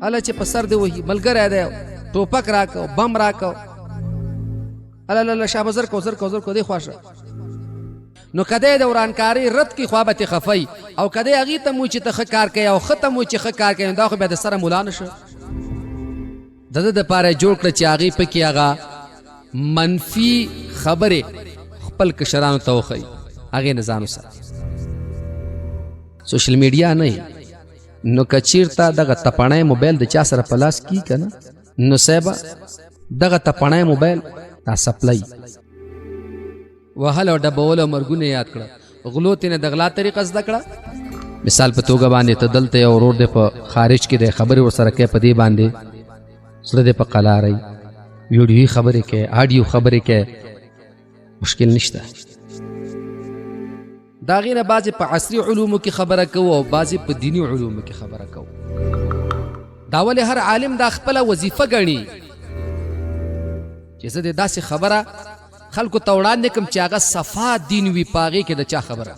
اله چې په سر دی وهي ملګری دی ټوپک راکو بم راکو اله شابه زر کو دی خواشه نو کده د ورانکاری رد کی خوابت خفی او کده اغي ته مو چې ته کار کوي او ختم مو چې کار کوي دا خو به د سره مولا نشه د پاره جوړ کړ چې اغي په کې اغا منفي خبره خپل کشرانو ته وخی اغه نظام سره سوشل میډیا نه نو کچیرتا دغه تپانای موبایل د چا سره پلاس کی کنه نو سبا دغه تپانای موبایل تا سپلای وهله ډبول مرګونه یاد کړه غلو تینه د غلا طریقه زده کړه مثال په توګه باندې ته دلته یو روډ د په خارج کې د خبرې ورسره کې پدی باندې سره د په قلاري ویډیو خبرې کې آډیو خبرې کې مشکل نشته دا غینه بعضی په عصري علومو کې خبره کوو او بعضی په دینی علومو کې خبره کوو دا ولې هر عالم دا خپل وظیفه ګڼي چې زه د داسې خبره خلکو ته وړاندې کوم چې هغه صفا دین وي پاغې کې د چا خبره